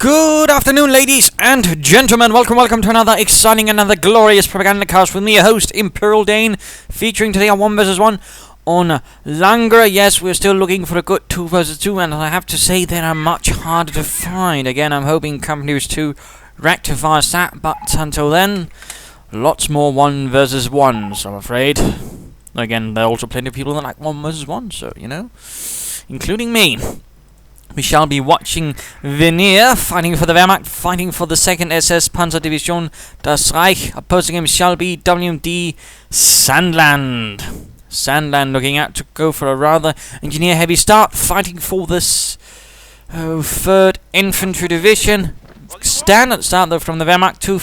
Good afternoon, ladies and gentlemen. Welcome to another exciting, another glorious Propagandacast with me, your host, Imperial Dane, featuring today a 1 vs 1 on Langres. Yes, we're still looking for a good 2 vs 2, and I have to say they are much harder to find. Again, I'm hoping Companies 2 rectifies that, but until then, lots more 1 vs 1s, I'm afraid. Again, there are also plenty of people that like 1 vs 1, so, you know, including me. We shall be watching Veneer fighting for the Wehrmacht, fighting for the 2nd SS Panzerdivision Das Reich. Opposing him shall be WMdSandland. Sandland looking out to go for a rather engineer-heavy start, fighting for this 3rd Infantry Division. Standard start though from the Wehrmacht, 2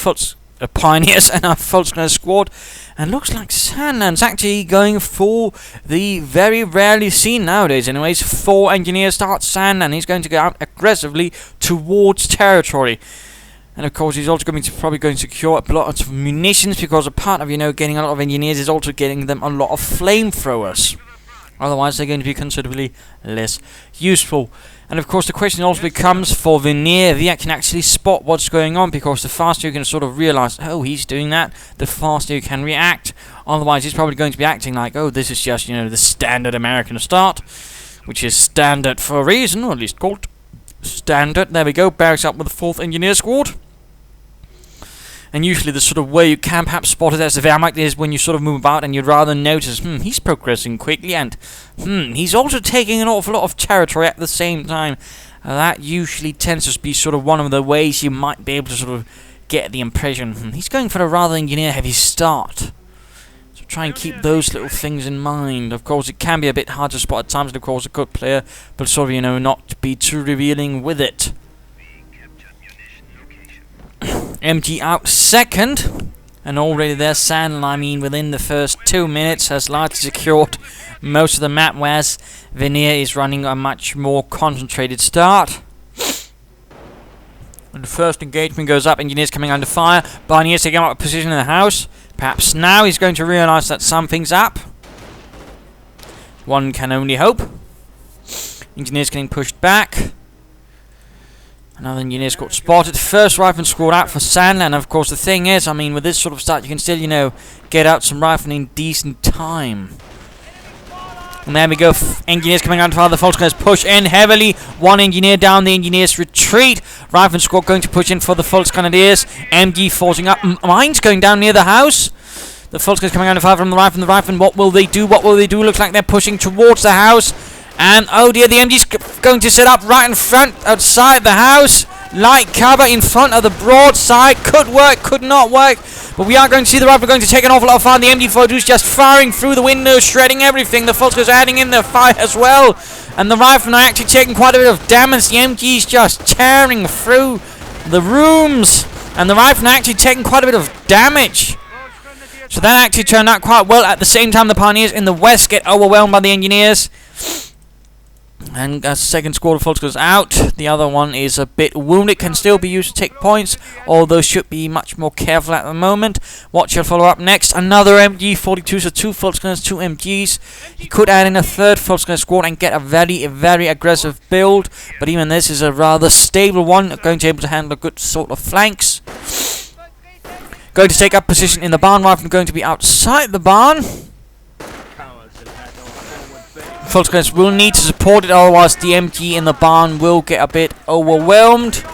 Pioneers and a Volkskrieger squad. And looks like Sandland's actually going for the very rarely seen nowadays anyways 4 engineer start Sandland. He's going to go out aggressively towards territory. And of course he's also probably going to secure a lot of munitions, because a part of, getting a lot of engineers is also getting them a lot of flamethrowers. Otherwise they're going to be considerably less useful. And of course the question also becomes for Veneer, if he can actually spot what's going on, because the faster you can sort of realize, oh, he's doing that, the faster you can react. Otherwise he's probably going to be acting like, oh, this is just, the standard American start, which is standard for a reason, or at least called standard. There we go, barracks up with the 4th Engineer Squad. And usually the sort of way you can perhaps spot it as the Wehrmacht is when you sort of move about and you'd rather notice, he's progressing quickly, and he's also taking an awful lot of territory at the same time. That usually tends to be sort of one of the ways you might be able to sort of get the impression, he's going for a rather engineer-heavy start. So try and keep those little things in mind. Of course, it can be a bit hard to spot at times, and of course a good player, but sort of, not be too revealing with it. MG out 2nd, and already there Sandland, within the first 2 minutes has largely secured most of the map, whereas Veneer is running a much more concentrated start. When the first engagement goes up, engineers coming under fire, Pioneers taking up a position in the house. Perhaps now he's going to realise that something's up. One can only hope. Engineers getting pushed back. Another engineer squad spotted. First rifle squad out for Sandland. Of course, the thing is, with this sort of start, you can still, get out some rifling in decent time. And there we go. Engineers coming out fire. The Volkskrieger push in heavily. 1 engineer down. The engineers retreat. Rifle squad going to push in for the Volkskrieger. MG forcing up. Mines going down near the house. The Volkskrieger coming out fire from the rifle. What will they do? Looks like they're pushing towards the house. And oh dear, the MG's going to set up right in front, outside the house. Light cover in front of the broadside. Could work, could not work. But we are going to see the rifle going to take an awful lot of fire. The MG42 is just firing through the windows, shredding everything. The Volkskrieger's adding in their fire as well. And the rifle are actually taking quite a bit of damage. The MG's just tearing through the rooms. And the rifle are actually taking quite a bit of damage. So that actually turned out quite well. At the same time, the Pioneers in the west get overwhelmed by the engineers. And a 2nd squad of Volkskrieger out. The other one is a bit wounded, can still be used to take points, although should be much more careful at the moment. What shall follow up next? Another MG42, so 2 Volkskrieger, 2 MGs. He could add in a 3rd Volkskrieger squad and get a very aggressive build, but even this is a rather stable one, going to be able to handle a good sort of flanks. Going to take up position in the barn. Rifle going to be outside the barn. Volkskrieger will need to support it, otherwise the MG in the barn will get a bit overwhelmed.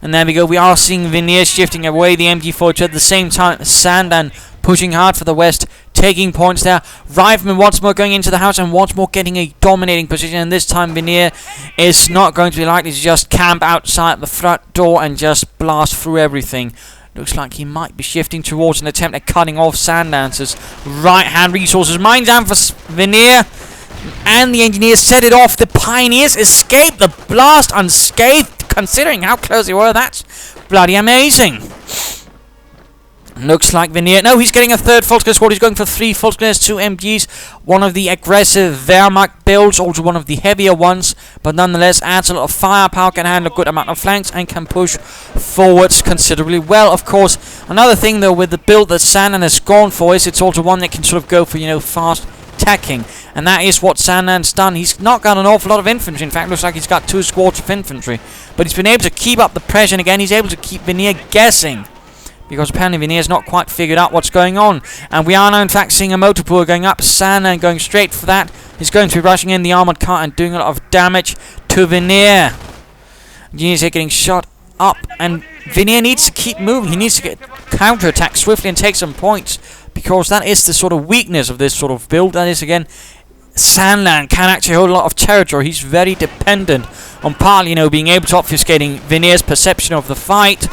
And there we go, we are seeing Veneer shifting away the MG42 at the same time. Sandland pushing hard for the west, taking points there. Rifleman once more going into the house and once more getting a dominating position. And this time Veneer is not going to be likely to just camp outside the front door and just blast through everything. Looks like he might be shifting towards an attempt at cutting off Sandland's right-hand resources. Mine down for Veneer. And the engineers set it off. The Pioneers escape the blast unscathed. Considering how close they were, that's bloody amazing. Looks like Veneer. No, he's getting a 3rd Volkskrieger squad. He's going for 3 Volkskrieger, 2 MGs. One of the aggressive Wehrmacht builds, also one of the heavier ones, but nonetheless adds a lot of firepower, can handle a good amount of flanks, and can push forwards considerably well. Of course, another thing though with the build that Sandland has gone for is it's also one that can sort of go for, fast attacking. And that is what Sandland's done. He's not got an awful lot of infantry. In fact, looks like he's got 2 squads of infantry. But he's been able to keep up the pressure, and again, he's able to keep Veneer guessing. Because apparently Veneer's not quite figured out what's going on. And we are now, in fact, seeing a motor pool going up. Sandland going straight for that. He's going to be rushing in the armoured car and doing a lot of damage to Veneer. Engineers are getting shot up, and Veneer needs to keep moving. He needs to get counter-attack swiftly and take some points. Because that is the sort of weakness of this sort of build. That is, again, Sandland can actually hold a lot of territory. He's very dependent on partly, being able to obfuscating Veneer's perception of the fight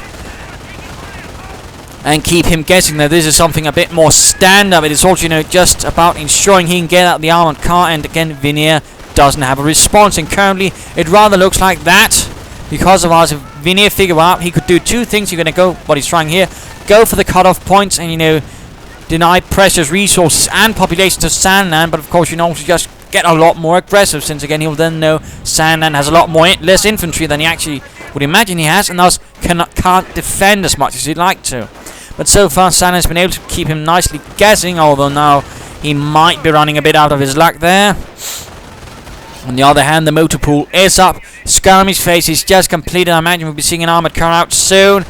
and keep him guessing. Now, this is something a bit more standard. It is also, just about ensuring he can get out of the armored car. And again, Veneer doesn't have a response. And currently, it rather looks like that. Because of us, if Veneer figure out he could do 2 things. You're going to go, what he's trying here, go for the cutoff points and, deny precious resources and population to Sandland, but of course you can also just get a lot more aggressive, since again he'll then know Sandland has a lot more less infantry than he actually would imagine he has, and thus can't defend as much as he'd like to. But so far Sandland's been able to keep him nicely guessing, although now he might be running a bit out of his luck there. On the other hand, the motor pool is up. Skirmish phase is just completed. I imagine we'll be seeing an armoured car out soon.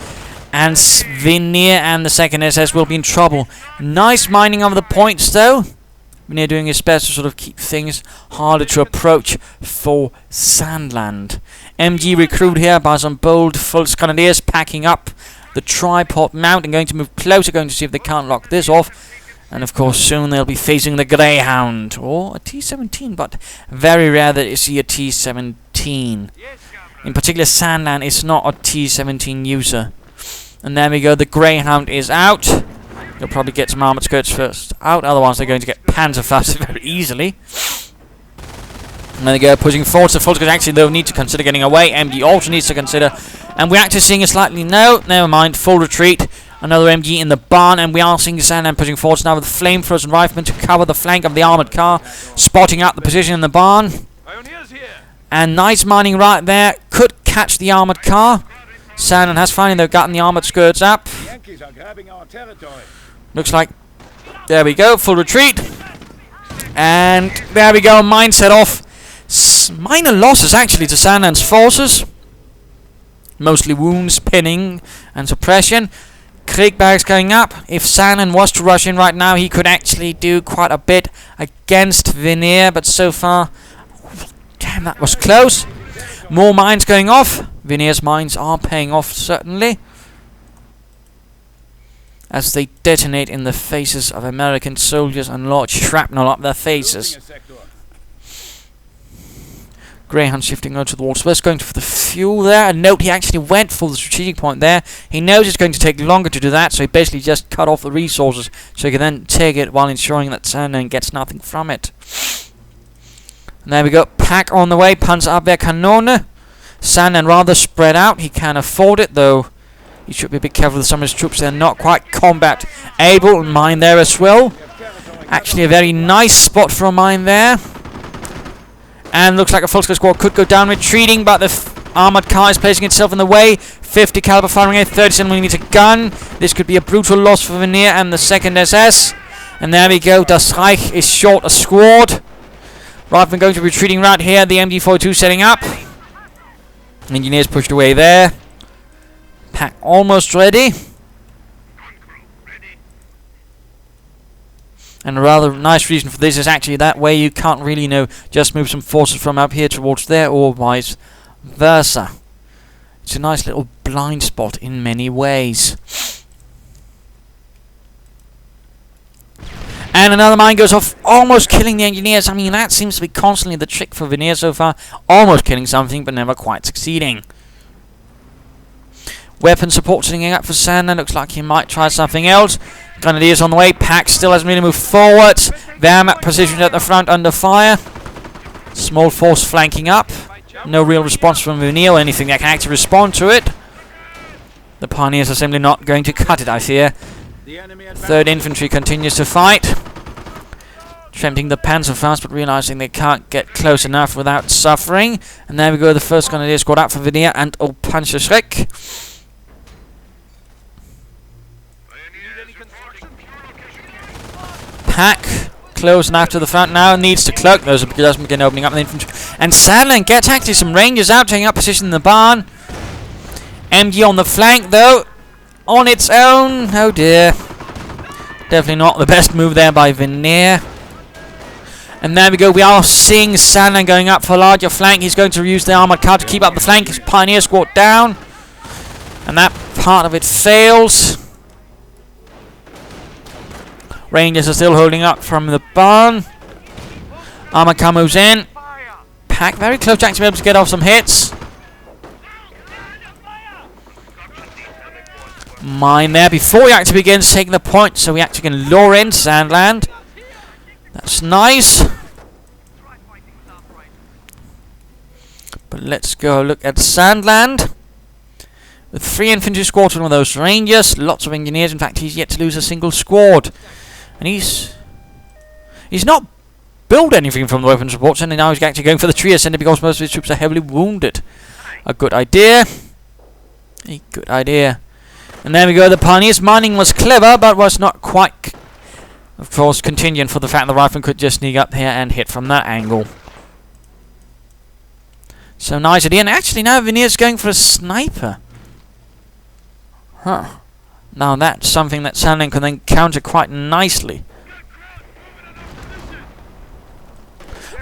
And Veneer and the 2nd SS will be in trouble. Nice mining of the points, though. Veneer doing his best to sort of keep things harder to approach for Sandland. MG recruit here by some bold full Canadiers packing up the tripod mount and going to move closer, going to see if they can't lock this off. And of course, soon they'll be facing the Greyhound or a T-17, but very rare that you see a T-17. In particular, Sandland is not a T-17 user. And there we go, the Greyhound is out. They'll probably get some armoured skirts first out, otherwise they're going to get Panzerfaust very easily. And there they go, pushing forward. So Fulskirts actually, though, need to consider getting away. MG also needs to consider. And we're actually seeing a slightly, no, never mind, full retreat. Another MG in the barn, and we are seeing Sandland pushing forward now with flamethrowers and riflemen to cover the flank of the armoured car, spotting out the position in the barn. And nice mining right there, could catch the armoured car. Sandland has finally, though, gotten the armoured skirts up. Looks like, there we go, full retreat. And there we go, mine set off. Minor losses, actually, to Sandland's forces. Mostly wounds, pinning, and suppression. Kriegberg's going up. If Sandland was to rush in right now, he could actually do quite a bit against Veneer, but so far, damn, that was close. More mines going off. Veneer's mines are paying off, certainly, as they detonate in the faces of American soldiers and launch shrapnel up their faces. Greyhound shifting over to the walls west, going for the fuel there. And note, he actually went for the strategic point there. He knows it's going to take longer to do that, so he basically just cut off the resources so he can then take it while ensuring that Sandland gets nothing from it. And there we go, pack on the way, Panzerabwehrkanone. Sandland rather spread out. He can afford it, though he should be a bit careful with some of his troops. They're not quite combat able. Mine there as well. Actually a very nice spot for a mine there. And looks like a Fulskirts squad could go down retreating, but the armoured car is placing itself in the way. 50 caliber firing a 37mm gun. This could be a brutal loss for Veneer and the 2nd SS. And there we go, Das Reich is short a squad. Rather than going to retreating right here, the MG42 setting up. Engineers pushed away there. Pack almost ready. And a rather nice reason for this is actually that way you can't really, just move some forces from up here towards there or vice versa. It's a nice little blind spot in many ways. And another mine goes off, almost killing the engineers. I mean, that seems to be constantly the trick for Veneer so far. Almost killing something, but never quite succeeding. Weapon support sitting up for Sandland. Looks like he might try something else. Grenadiers on the way. Pack still hasn't really moved forward. Wehrmacht positioned at the front under fire. Small force flanking up. No real response from Veneer or anything that can actually respond to it. The Pioneers are simply not going to cut it, I fear. 3rd Infantry continues to fight. Attempting the Panzerfaust, but realizing they can't get close enough without suffering. And there we go, the 1st Grenadier squad out for Veneer and Panzerschreck. Pack close and after the front now. Needs to cloak. Those are because begin opening up the infantry. And Sandland gets actually some rangers out, taking up position in the barn. MG on the flank though. On its own. Oh dear. Definitely not the best move there by Veneer. And there we go. We are seeing Sandland going up for a larger flank. He's going to use the armoured car to keep up the flank. His Pioneer squad down. And that part of it fails. Rangers are still holding up from the barn. Armoured car moves in. Pack very close to actually be able to get off some hits. Mine there before he actually begins taking the point, so we actually can lure in Sandland. That's nice. But let's go look at Sandland. With 3 infantry squads, one of those rangers, lots of engineers. In fact, he's yet to lose a single squad. And he's not built anything from the weapons reports, and now he's actually going for the tree ascender because most of his troops are heavily wounded. A good idea. A good idea. And there we go, the Pioneers' mining was clever, but was not quite, of course, contingent for the fact the rifleman could just sneak up here and hit from that angle. So nice idea. And actually now Veneer's going for a sniper. Huh. Now that's something that Sandland can then counter quite nicely.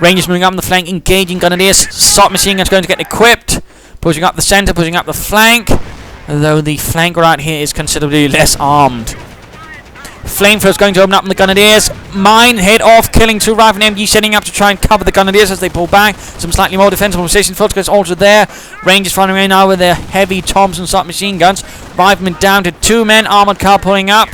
Rangers moving up on the flank, engaging Grenadiers. Assault machine guns going to get equipped. Pushing up the centre, pushing up the flank. Although the flank right here is considerably less armed. Flamethrowers going to open up on the Grenadiers. Mine hit off, killing 2 Rifleman MG, setting up to try and cover the Grenadiers as they pull back. Some slightly more defensible positions. Filter also there. Rangers firing away now with their heavy Thompson submachine guns. Riflemen down to 2 men. Armoured car pulling up.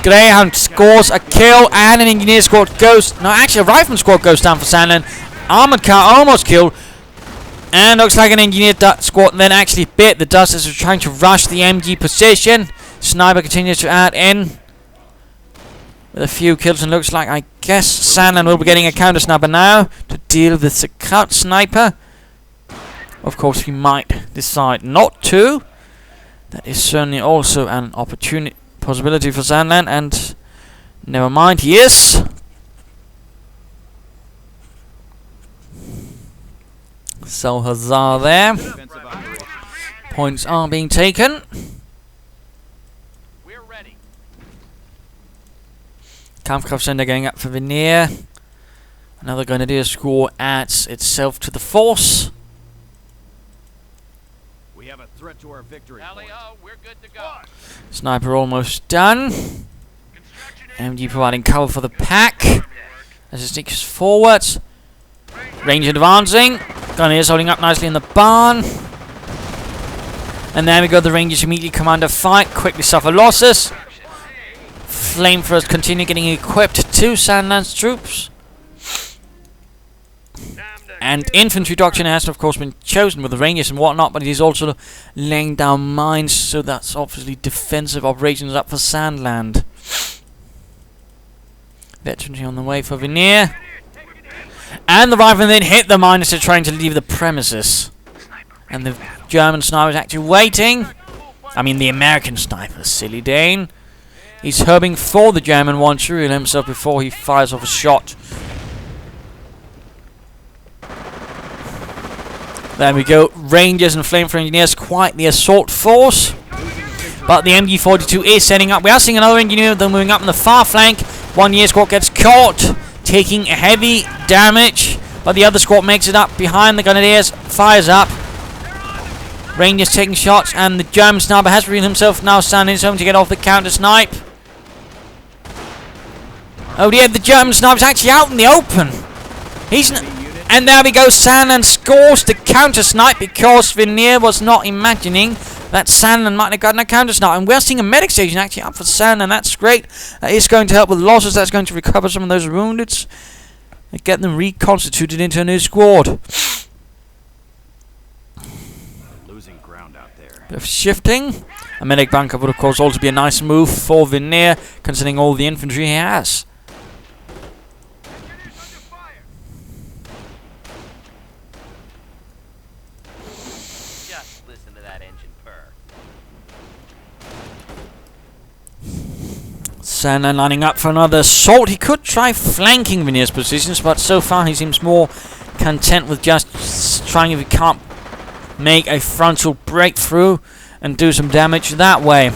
Greyhound scores a kill and an engineer squad goes. No, actually a rifleman squad goes down for Sandland. Armoured car almost killed. And looks like an engineer squad then actually bit the dust as they're trying to rush the MG position. Sniper continues to add in with a few kills, and looks like, I guess, Sandland will be getting a counter sniper now to deal with the scout sniper. Of course, he might decide not to. That is certainly also an possibility for Sandland, and never mind, he is. So huzzah there. Points are being taken. We're ready. Kampfkraftcenter going up for Veneer. Another Grenadier squad adds itself to the force. We have a threat to our victory. We're good to go. Sniper almost done. MG providing cover for the pack as it sneaks forwards. Ranger advancing. Grenadiers holding up nicely in the barn. And there we go, the Rangers immediately come under fight, quickly suffer losses. Flamethrowers continue getting equipped to Sandland's troops. And infantry doctrine has of course been chosen with the Rangers and whatnot, but it is also laying down mines, so that's obviously defensive operations up for Sandland. Veteranry on the way for Veneer. And the riflemen then hit the miners as they're trying to leave the premises. And the German sniper is actually waiting. I mean the American sniper, silly Dane. He's hoping for the German one to reveal himself before he fires off a shot. There we go. Rangers and flamethrower engineers, quite the assault force. But the MG42 is setting up. We are seeing another engineer then moving up on the far flank. One year squad gets caught, taking heavy damage, but the other squad makes it up behind the Grenadiers, fires up. Rangers taking shots, and the German sniper has revealed himself now, standing his home to get off the counter snipe. Oh dear, the German sniper's actually out in the open. And there we go, Sandland scores the counter snipe because Veneer was not imagining that Sandland might have gotten a counter snipe. And we're seeing a medic station actually up for Sandland. That's great. That is going to help with losses. That's going to recover some of those wounded and get them reconstituted into a new squad. Losing ground out there. Bit of shifting. A medic bunker would of course also be a nice move for Veneer, considering all the infantry he has. Sandland lining up for another assault. He could try flanking Veneer's positions, but so far he seems more content with just trying, if he can't make a frontal breakthrough, and do some damage that way.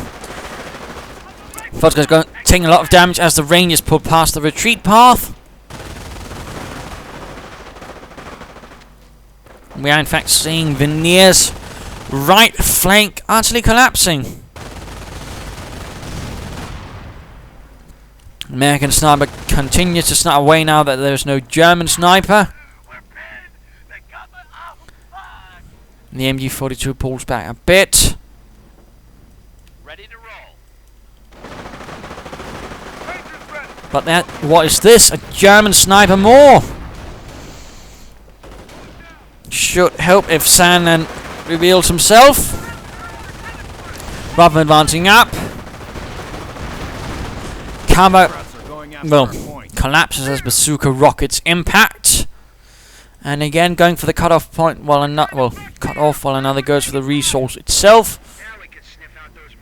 Vodka's taking a lot of damage as the Rangers pull past the retreat path. We are in fact seeing Veneer's right flank utterly collapsing. American sniper continues to snipe away now that there is no German sniper. The MG42 pulls back a bit. Ready to roll. But that, what is this? A German sniper more! Should help if Sandland reveals himself. Rather than advancing up. Cover, well, collapses as bazooka rockets impact. And again, going for the cut-off point while cut off while another goes for the resource itself. Yeah, we could sniff out those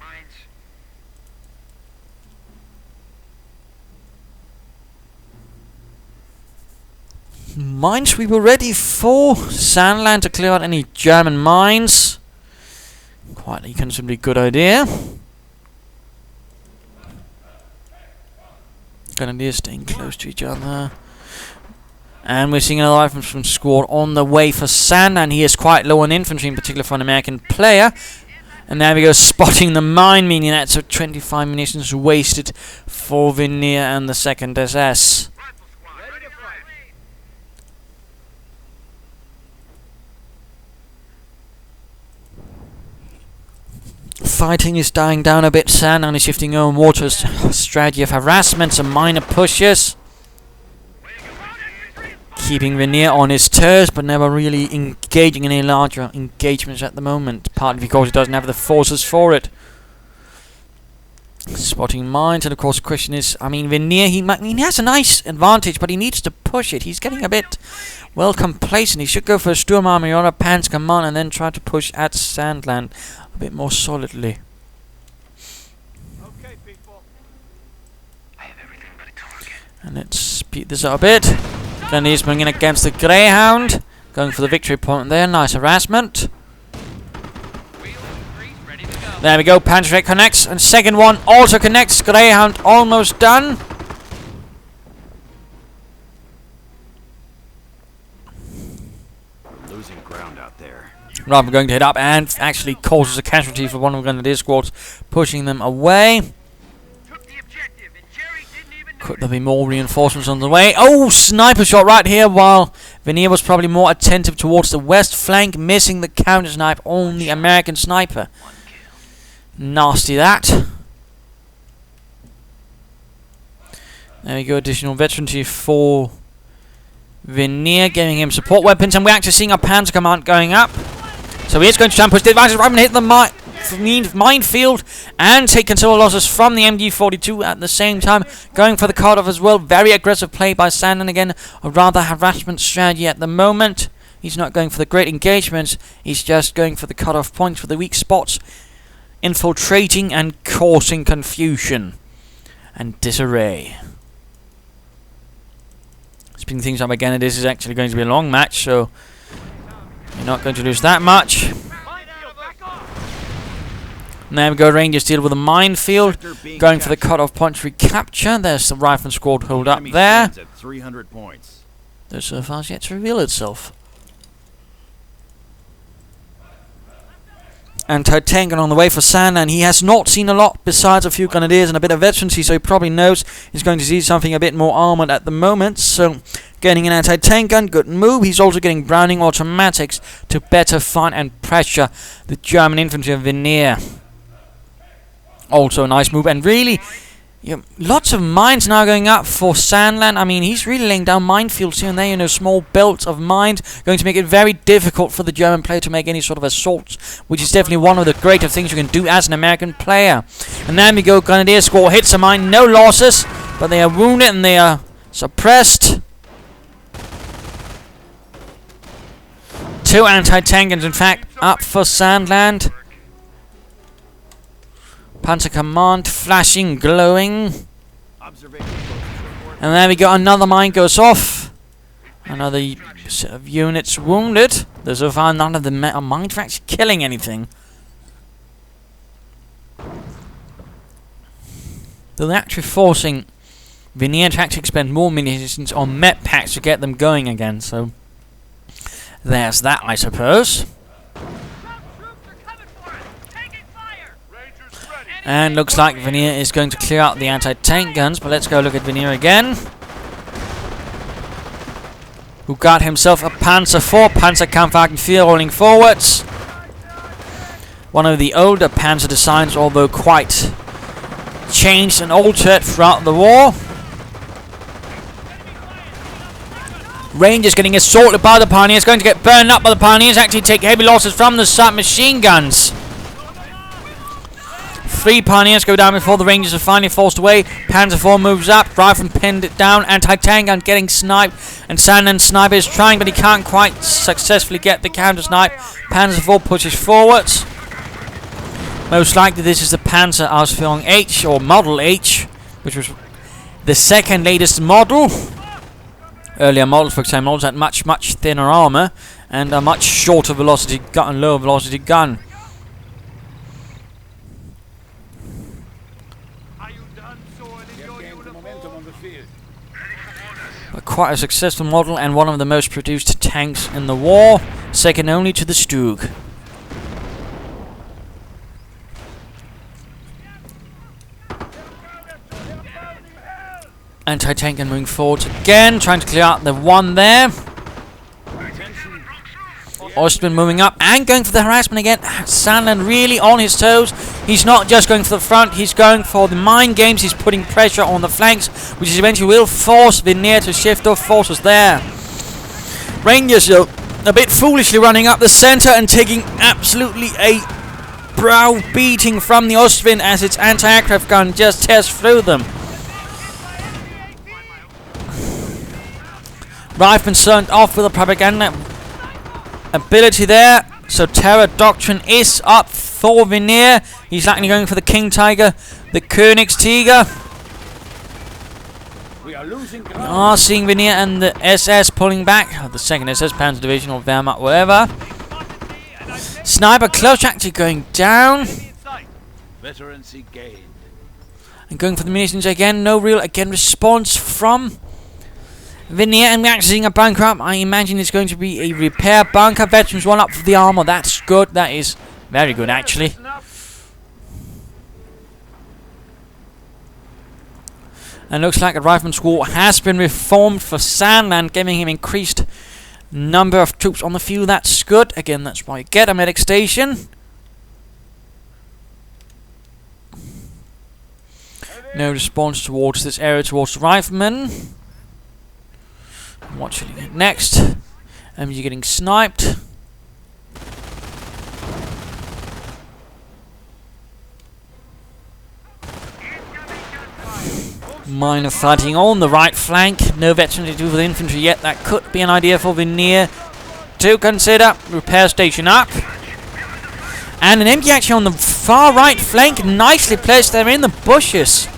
mines. Minesweeper ready for Sandland to clear out any German mines. Quite a considerably good idea. Grenadiers staying close to each other. And we're seeing another infantry squad on the way for Sandland. He is quite low on infantry, in particular for an American player. And there we go, spotting the mine, meaning that's 25 munitions wasted for Veneer and the 2nd SS. Fighting is dying down a bit. Sandland is shifting over more to a strategy of harassment and minor pushes. Keeping Veneer on his toes, but never really engaging in any larger engagements at the moment. Partly because he doesn't have the forces for it. Spotting mines, and of course the question is, I mean, Veneer, he has a nice advantage, but he needs to push it. He's getting a bit, well, complacent. He should go for a Sturm Army or a Panzer Command and then try to push at Sandland a bit more solidly. Okay, people. I have everything but a target. And let's speed this up a bit. Grenadiers moving in against the Greyhound. Going for the victory point there. Nice harassment. There we go. Panzer connects. And second one also connects. Greyhound almost done. We're losing ground out there. Rather going to hit up and actually causes a casualty for one of the Grenadier squads, pushing them away. Could there be more reinforcements on the way? Oh, sniper shot right here, while Veneer was probably more attentive towards the west flank, missing the counter snipe on the American sniper. Nasty that. There we go, additional veterancy for Veneer, giving him support weapons, and we're actually seeing a Panzer Command going up. So he is going to try and push the advantage, right, and hit the minefield and take considerable losses from the MG42 at the same time. Going for the cut-off as well. Very aggressive play by Sandland again. A rather harassment strategy at the moment. He's not going for the great engagements. He's just going for the cut-off points for the weak spots. Infiltrating and causing confusion and disarray. Speeding things up again, this is actually going to be a long match, so you're not going to lose that much. And there we go, Rangers deal with a minefield. Going for the cut-off point recapture. There's the rifleman squad hold up there. There's so far yet to reveal itself. Anti-tank on the way for Sandland. He has not seen a lot besides a few grenadiers and a bit of veterancy, so he probably knows he's going to see something a bit more armoured at the moment. So, getting an anti-tank gun, good move. He's also getting Browning automatics to better find and pressure the German infantry of Veneer. Also a nice move, and really, lots of mines now going up for Sandland. I mean, he's really laying down minefields here and there, small belts of mines, going to make it very difficult for the German player to make any sort of assaults, which is definitely one of the greater things you can do as an American player. And there we go, Grenadier squad hits a mine, no losses, but they are wounded and they are suppressed. Two anti-tank guns, in fact, up for Sandland. Panzer Command flashing, glowing. And there we go, another mine goes off. Another set of units wounded. There's so far none of the mine tracks killing anything. They're actually forcing Veneer to actually expend more munitions on met packs to get them going again, so there's that, I suppose. And looks like Veneer is going to clear out the anti-tank guns, but let's go look at Veneer again. Who got himself a Panzer IV, Panzerkampfwagen 4 rolling forwards. One of the older Panzer designs, although quite changed and altered throughout the war. Rangers getting assaulted by the Pioneers, going to get burned up by the Pioneers, actually take heavy losses from the submachine guns. 3 Pioneers go down before the Rangers are finally forced away. Panzer IV moves up, Rifleman pinned it down, anti-tank gun getting sniped, and Sandland sniper is trying, but he can't quite successfully get the counter snipe. Panzer IV pushes forwards. Most likely this is the Panzer Ausführung H, or Model H, which was the second latest model. Earlier models, for example, had much thinner armor and a much shorter velocity gun, lower velocity gun. But quite a successful model and one of the most produced tanks in the war, second only to the Stug. Anti-tank gun moving forward again, trying to clear out the one there. Ostman moving up and going for the harassment again. Sandland really on his toes. He's not just going for the front, he's going for the mind games. He's putting pressure on the flanks, which eventually will force Veneer to shift off forces there. Rangers a bit foolishly running up the center and taking absolutely a brow beating from the Ostwind as its anti-aircraft gun just tears through them. Rifleman sent off with a propaganda ability there, so Terror Doctrine is up for Veneer. He's likely going for the King Tiger, the Königstiger. We are seeing Veneer and the SS pulling back, the 2nd SS Panzer Division or Wehrmacht, whatever. Sniper close actually going down. And going for the munitions again, no real response from Veneer, and we're actually seeing a bunker up. I imagine it's going to be a repair bunker. Veterans one up for the armor. That's good. That is very good, actually. And looks like a Rifleman School has been reformed for Sandland, giving him increased number of troops on the field. That's good. Again, that's why you get a medic station. No response towards this area, towards the Riflemen. What should we get next? You're getting sniped. Minor fighting on the right flank. No veteran to do with infantry yet. That could be an idea for Veneer to consider. Repair station up. And an empty actually on the far right flank. Nicely placed there in the bushes.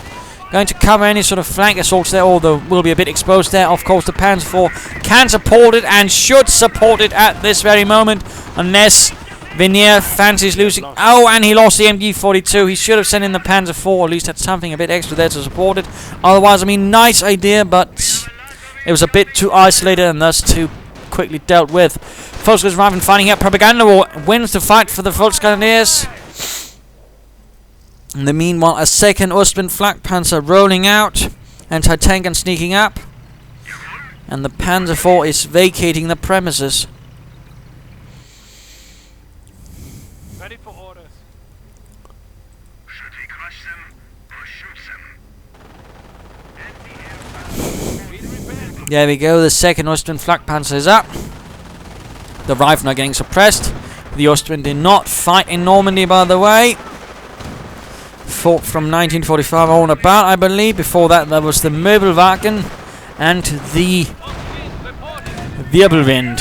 Going to cover any sort of flank assaults there, although will be a bit exposed there. Of course, the Panzer IV can support it and should support it at this very moment, unless Veneer fancies losing. Oh, and he lost the MG42. He should have sent in the Panzer IV, or at least had something a bit extra there to support it. Otherwise, I mean, nice idea, but it was a bit too isolated and thus too quickly dealt with. Volksgrenadiers Rifleman finding out Propaganda War wins the fight for the Volksgrenadiers. In the meanwhile, a 2nd Ostwind flak panzer rolling out, anti-tank gun sneaking up, and the Panzer IV is vacating the premises. Ready for orders. Should we crush them or shoot them? There we go, the 2nd Ostwind flak panzer is up. The Riflemen are getting suppressed. The Ostwind did not fight in Normandy, by the way. Fought from 1945 on about, I believe. Before that, there was the Möbelwagen and the Wirbelwind.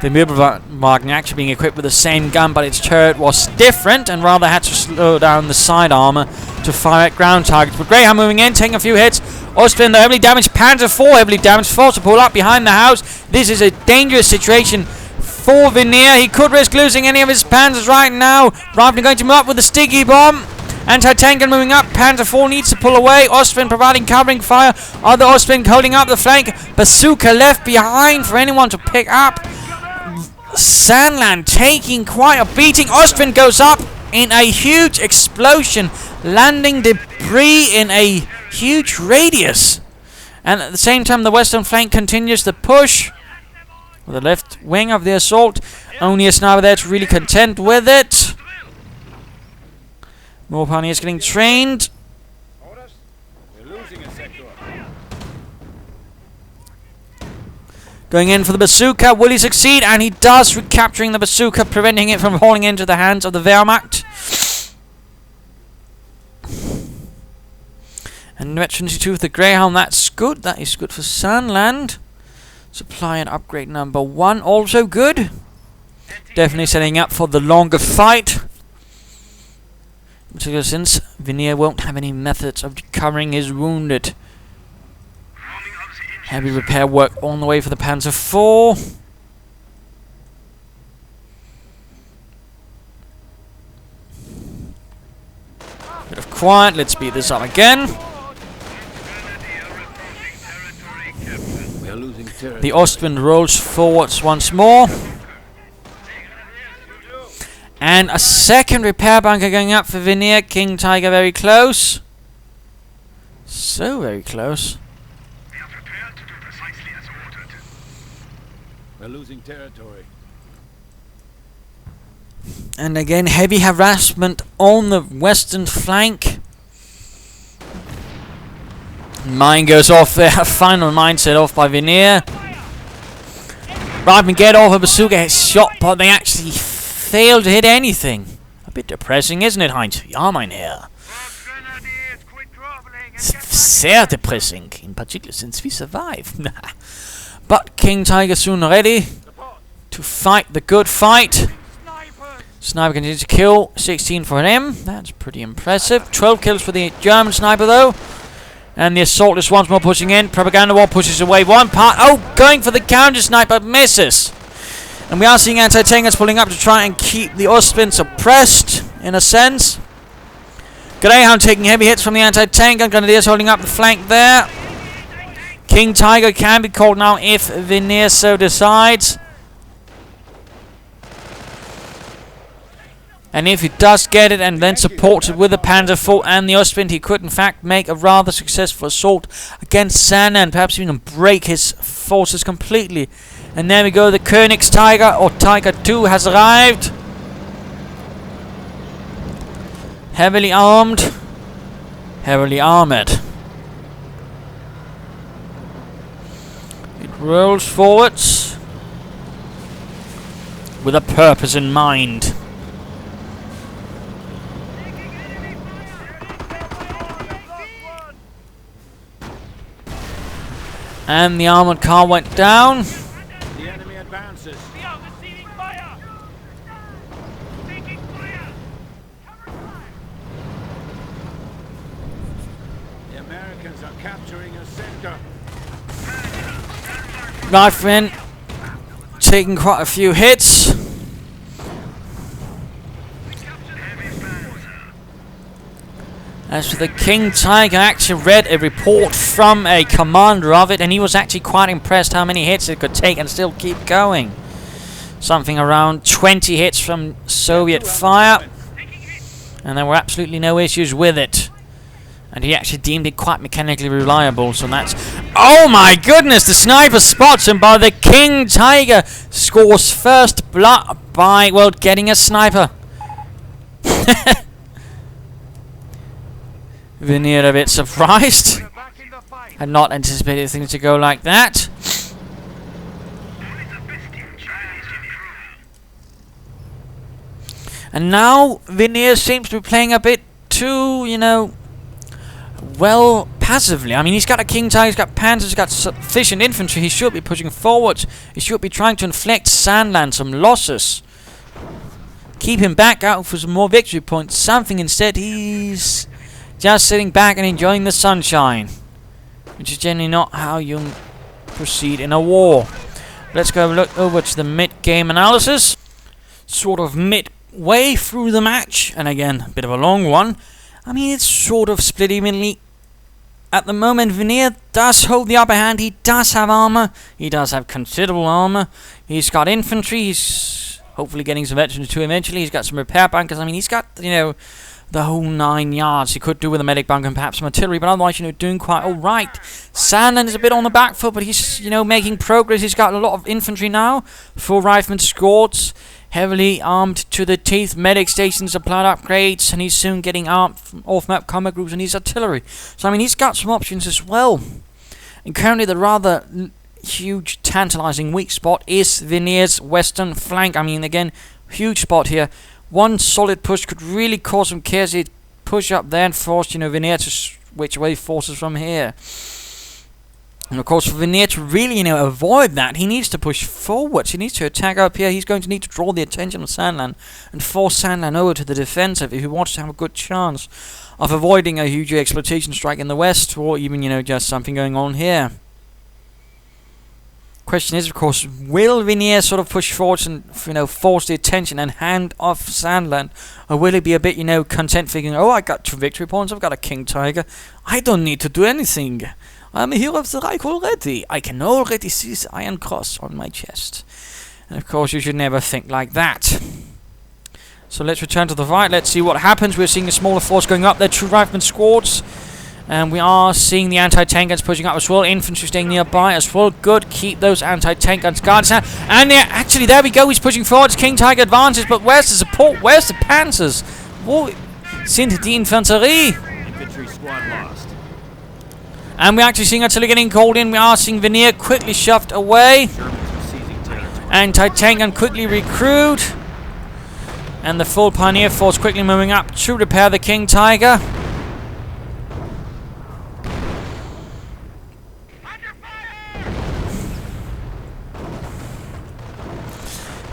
The Möbelwagen actually being equipped with the same gun, but its turret was different and rather had to slow down the side armor to fire at ground targets. But Greyhound moving in, taking a few hits. Ostwind, the heavily damaged Panzer IV, heavily damaged, forced to pull up behind the house. This is a dangerous situation for Veneer. He could risk losing any of his panzers right now. Reifner going to move up with the sticky bomb. Anti-tank gun moving up. Panzer IV needs to pull away. Ostwind providing covering fire. Other Ostwind holding up the flank. Bazooka left behind for anyone to pick up. Sandland taking quite a beating. Ostwind goes up in a huge explosion, landing debris in a huge radius. And at the same time, the western flank continues the push. With the left wing of the assault. Only a sniper there to really contend with it. More pioneers getting trained. Going in for the bazooka. Will he succeed? And he does, recapturing the bazooka, preventing it from falling into the hands of the Wehrmacht. And Net 22 with the Greyhound. That's good. That is good for Sandland. Supply and upgrade number 1. Also good. Definitely setting up for the longer fight. Particularly since Veneer won't have any methods of recovering his wounded. Heavy repair work on the way for the Panzer IV. Bit of quiet, let's speed this up again. The Ostwind rolls forwards once more. And a second repair bunker going up for Veneer. King Tiger very close. So very close. We're losing territory. And again, heavy harassment on the western flank. Mine goes off there. Final mine set off by Veneer. Reifman get off a bazooka, hit shot, but they actually failed to hit anything. A bit depressing, isn't it, Heinz? Ja, mein Herr. Sehr depressing, in particular since we survived. But King Tiger soon ready to fight the good fight. Sniper continues to kill. 16 for him. That's pretty impressive. 12 kills for the German sniper though. And the assault is once more pushing in. Propaganda wall pushes away one part. Oh, going for the counter sniper, misses. And we are seeing anti-tankers pulling up to try and keep the Ostwind suppressed, in a sense. Greyhound taking heavy hits from the anti-tank gun. Grenadiers holding up the flank there. King Tiger can be called now if Veneer so decides. And if he does get it and then supported with the Panzer IV and the Ostwind, he could in fact make a rather successful assault against Sandland, perhaps even break his forces completely. And there we go, the Königs Tiger, or Tiger 2, has arrived. Heavily armed, heavily armored. It rolls forwards with a purpose in mind. And the armored car went down. The enemy advances. We are receiving fire! Taking fire! The Americans are capturing a center. Rifleman taking quite a few hits. As for the King Tiger, I actually read a report from a commander of it, and he was actually quite impressed how many hits it could take and still keep going. Something around 20 hits from Soviet fire, and there were absolutely no issues with it. And he actually deemed it quite mechanically reliable, so that's... Oh my goodness, the sniper spots him, but the King Tiger scores first blood by, well, getting a sniper. Veneer a bit surprised. Had not anticipated things to go like that. And now Veneer seems to be playing a bit too, you know, well, passively. I mean, he's got a King Tiger, he's got Panzers, he's got sufficient infantry. He should be pushing forward. He should be trying to inflict Sandland some losses. Keep him back out for some more victory points. Something instead, he's just sitting back and enjoying the sunshine, which is generally not how you proceed in a war. Let's go look over to the mid-game analysis. Sort of midway through the match, and again, a bit of a long one. I mean, it's sort of split evenly. At the moment, Veneer does hold the upper hand. He does have armor. He does have considerable armor. He's got infantry. He's hopefully getting some veterans too eventually. He's got some repair bunkers. I mean, he's got, you know, the whole 9 yards. He could do with a medic bunker and perhaps some artillery, but otherwise, you know, doing quite all right. Sandland is a bit on the back foot, but he's, you know, making progress. He's got a lot of infantry now. 4 riflemen squads, heavily armed to the teeth. Medic stations, supplied upgrades, and he's soon getting armed from off-map combat groups and his artillery. So, I mean, he's got some options as well. And currently, the rather huge, tantalizing weak spot is Veneer's western flank. I mean, again, huge spot here. One solid push could really cause some chaos. He'd push up there and force, you know, Veneer to switch away forces from here. And of course, for Veneer to really, you know, avoid that, he needs to push forwards. He needs to attack up here. He's going to need to draw the attention of Sandland and force Sandland over to the defensive if he wants to have a good chance of avoiding a huge exploitation strike in the west, or even, you know, just something going on here. Question is, of course, will Veneer sort of push forwards and, you know, force the attention and hand off Sandland, or will he be a bit, you know, content figuring, oh, I got 2 victory points, I've got a King Tiger, I don't need to do anything, I'm a hero of the Reich already, I can already see the Iron Cross on my chest. And of course, you should never think like that. So let's return to the fight, let's see what happens. We're seeing a smaller force going up there, 2 rifleman squads. And we are seeing the anti-tank guns pushing up as well. Infantry staying nearby as well. Good. Keep those anti-tank guns guarded. And actually, there we go. He's pushing forwards. King Tiger advances. But where's the support? Where's the Panzers? Wo sind die Infanterie? Infantry squad lost. And we're actually seeing artillery getting called in. We are seeing Veneer quickly shoved away. Anti-tank gun quickly recruit. And the full Pioneer force quickly moving up to repair the King Tiger.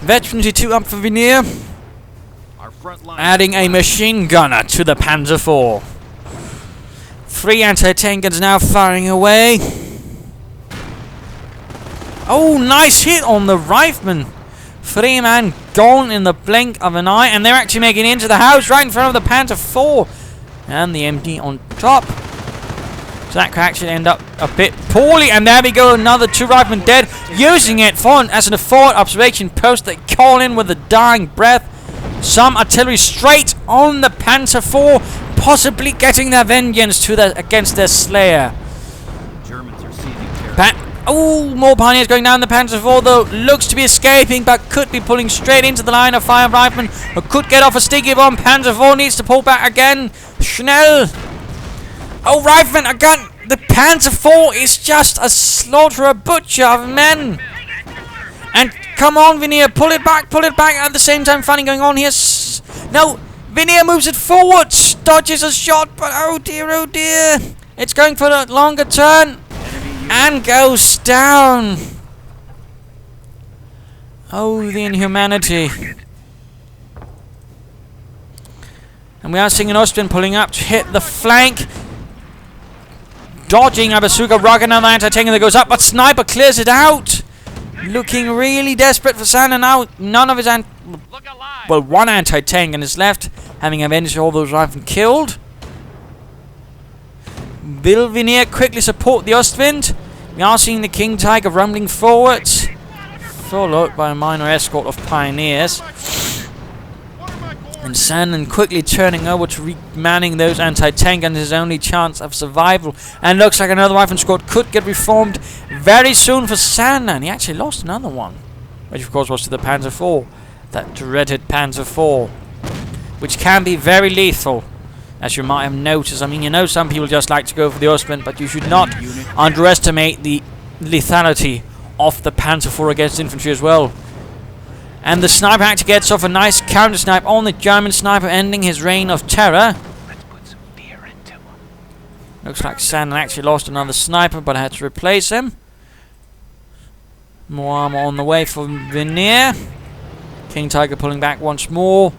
Veterancy 2 up for Veneer. Adding a machine gunner to the Panzer IV. 3 anti-tank guns now firing away. Oh, nice hit on the rifleman. 3-man gone in the blink of an eye. And they're actually making it into the house right in front of the Panzer IV. And the MD on top. So that could actually end up a bit poorly. And there we go, another 2 riflemen dead. Using it as an forward observation post. They call in with a dying breath. Some artillery straight on the Panzer IV. Possibly getting their vengeance against their slayer. Germans are seizing oh, more pioneers going down the Panzer IV though. Looks to be escaping, but could be pulling straight into the line of fire riflemen. Or could get off a sticky bomb. Panzer IV needs to pull back again. Schnell. Oh, rifleman, a gun! The Panzer IV is just a slaughterer, butcher of men! And come on, Veneer, pull it back, at the same time, fighting going on here. No, Veneer moves it forward, dodges a shot, but oh dear, it's going for a longer turn, and goes down. Oh, the inhumanity. And we are seeing an Austrian pulling up to hit the flank. Dodging a bazooka rocket, another anti-tank that goes up, but Sniper clears it out. Looking really desperate for Santa now. None of his well, 1 anti-tank and is left, having avenged all those riflemen killed. Will Veneer quickly support the Ostwind? We are seeing the King Tiger rumbling forwards, followed by a minor escort of pioneers. And Sandland quickly turning over to remanning those anti-tank guns, his only chance of survival. And looks like another rifleman squad could get reformed very soon for Sandland. He actually lost another one, which of course was to the Panzer IV. That dreaded Panzer IV, which can be very lethal, as you might have noticed. I mean, you know, some people just like to go for the Ostwind, but you should not underestimate the lethality of the Panzer IV against infantry as well. And the sniper actually gets off a nice counter snipe on the German sniper, ending his reign of terror. Let's put some fear into him. Looks like Sandland actually lost another sniper, but had to replace him. More armor on the way for Veneer. King Tiger pulling back once more.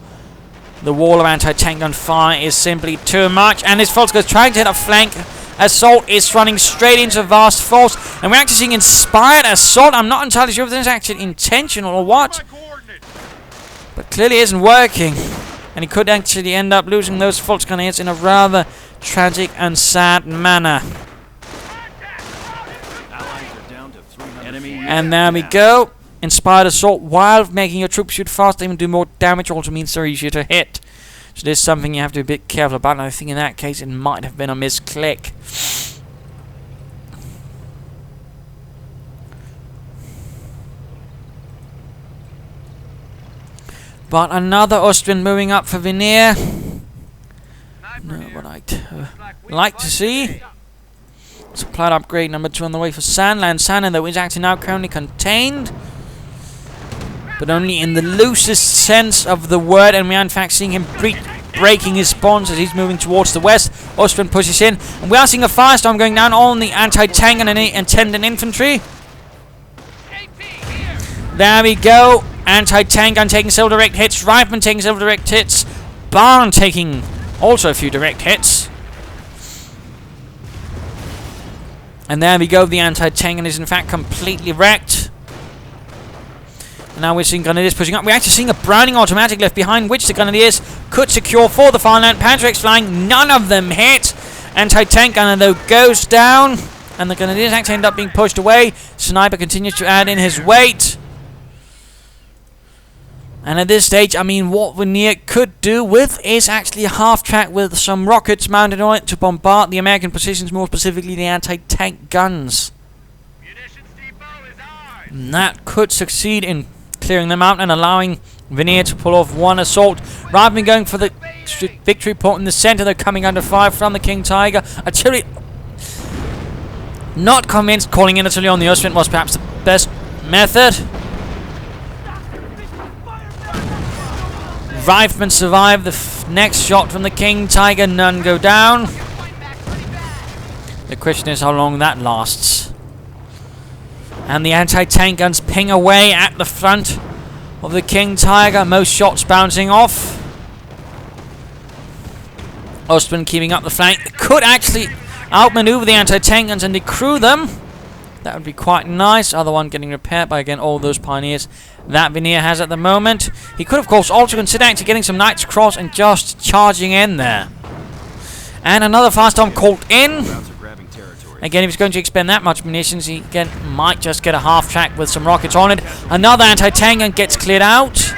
The wall of anti-tank gun fire is simply too much, and this Volkskrieger trying to hit a flank assault is running straight into vast force, and we're actually seeing inspired assault. I'm not entirely sure if this is actually intentional or what, but clearly isn't working, and he could actually end up losing those Volkskrieger in a rather tragic and sad manner. And there we go. Inspired assault, while making your troops shoot faster, even do more damage, also means they're easier to hit. So this is something you have to be a bit careful about, and I think in that case it might have been a misclick. But another Austrian moving up for Veneer. No, what I'd like to see. Supplied upgrade number 2 on the way for Sandland. Sandland, though, is actually now currently contained, but only in the loosest sense of the word, and we are in fact seeing him breaking his bonds as he's moving towards the west. Austrian pushes in, and we are seeing a firestorm going down on the anti-tank and attendant infantry. There we go. Anti-tank gun taking several direct hits. Rifleman taking several direct hits. Barn taking also a few direct hits. And there we go. The anti-tank gun is in fact completely wrecked. And now we're seeing Grenadiers pushing up. We're actually seeing a Browning automatic left behind, which the Grenadiers could secure for the far land. Panzer flying. None of them hit. Anti-tank gunner, though, goes down. And the Grenadiers actually end up being pushed away. Sniper continues to add in his weight. And at this stage, I mean, what Veneer could do with is actually a half-track with some rockets mounted on it to bombard the American positions, more specifically the anti-tank guns. And that could succeed in clearing them out and allowing Veneer to pull off one assault. Rather than going for the victory point in the center, they're coming under fire from the King Tiger. Artillery, not convinced calling in artillery on the Austrian was perhaps the best method. Riflemen survive the next shot from the King Tiger. None go down. The question is how long that lasts. And the anti-tank guns ping away at the front of the King Tiger. Most shots bouncing off. Ostman keeping up the flank. Could actually outmaneuver the anti-tank guns and decrew them. That would be quite nice. Other one getting repaired by, again, all those pioneers that Veneer has at the moment. He could, of course, also consider actually getting some Knights Cross and just charging in there. And another fast arm called in. Again, if he's going to expend that much munitions, he again might just get a half track with some rockets on it. Another anti-tank gun gets cleared out.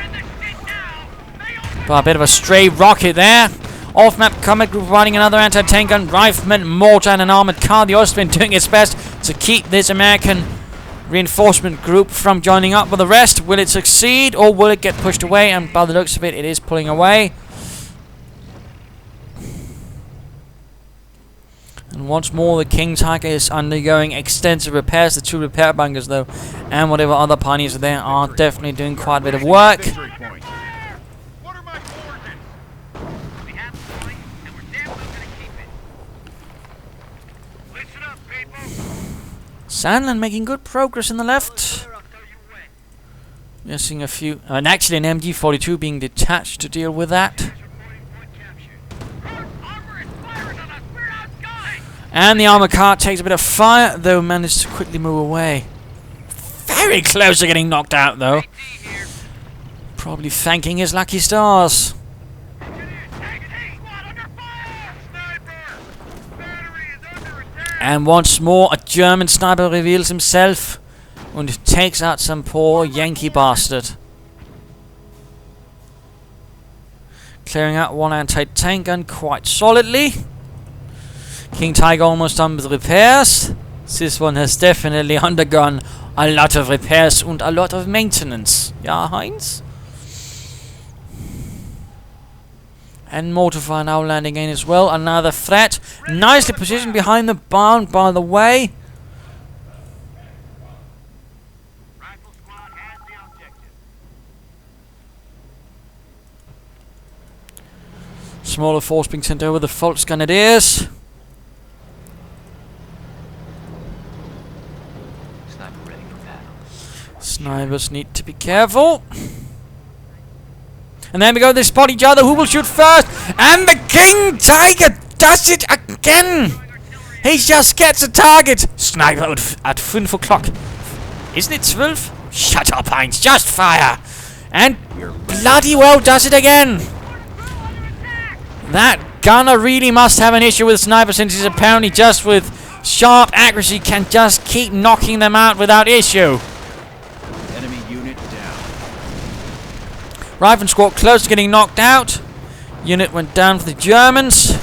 But a bit of a stray rocket there. Off-map combat group providing another anti-tank gun, rifleman, mortar, and an armored car. The Austrian doing its best to keep this American reinforcement group from joining up with the rest. Will it succeed, or will it get pushed away? And by the looks of it, it is pulling away. And once more, the King Tiger is undergoing extensive repairs. The 2 repair bunkers, though, and whatever other pioneers are there, are definitely doing quite a bit of work. Sandland making good progress in the left. We're seeing a few, and actually an MG-42 being detached to deal with that. And the armor car takes a bit of fire, though managed to quickly move away. Very close to getting knocked out, though. Probably thanking his lucky stars. And once more, a German sniper reveals himself and takes out some poor Yankee bastard. Clearing out one anti-tank gun quite solidly. King Tiger almost done with repairs. This one has definitely undergone a lot of repairs and a lot of maintenance. Ja, Heinz? And mortar fire now landing in as well. Another threat. Nicely positioned behind the barn, by the way. Rifle squad has the objective. Smaller force being sent over the Volksgrenadiers. Sniper ready for battle. Snipers need to be careful. And then we go, they spot each other. Who will shoot first? And the King Tiger does it again. He just gets a target. Sniper at 5 o'clock. Isn't it 12? Shut up, Heinz. Just fire. And bloody well does it again. That gunner really must have an issue with sniper, since he's apparently just with sharp accuracy can just keep knocking them out without issue. Enemy unit down. Rifle squad close to getting knocked out. Unit went down for the Germans.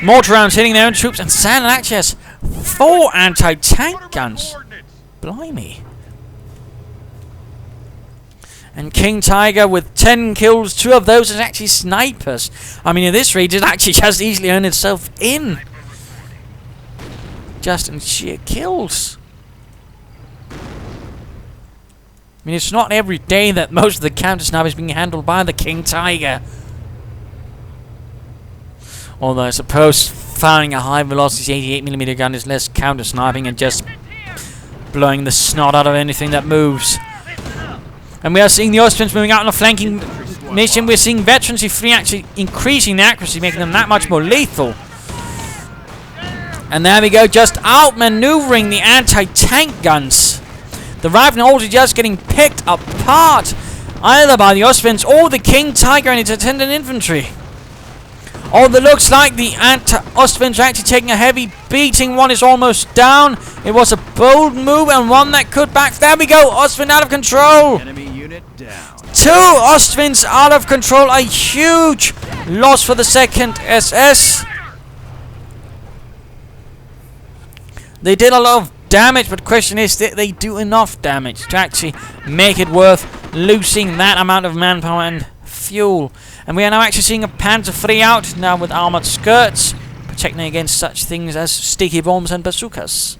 Mortar rounds hitting their own troops, and Sandland actually has 4 anti-tank guns. Blimey. And King Tiger with 10 kills, 2 of those are actually snipers. I mean, in this raid, it actually just easily earned itself in. Just in sheer kills. I mean, it's not every day that most of the counter sniper is being handled by the King Tiger. Although I suppose firing a high velocity 88mm gun is less counter sniping and just blowing the snot out of anything that moves. And we are seeing the Austrians moving out on a flanking mission. We're seeing veterans E3 actually increasing the accuracy, making them that much more lethal. And there we go, just outmaneuvering the anti-tank guns. The rifle also just getting picked apart, either by the Austrians or the King Tiger and its attendant infantry. Although it looks like the Austrians are actually taking a heavy beating. One is almost down. It was a bold move and one that could back. There we go, Austrian out of control. Enemy unit down. 2 Austrians out of control. A huge loss for the 2nd SS. They did a lot of damage, but the question is, did they do enough damage to actually make it worth losing that amount of manpower and fuel? And we are now actually seeing a Panzer III out, now with armored skirts, protecting against such things as sticky bombs and bazookas.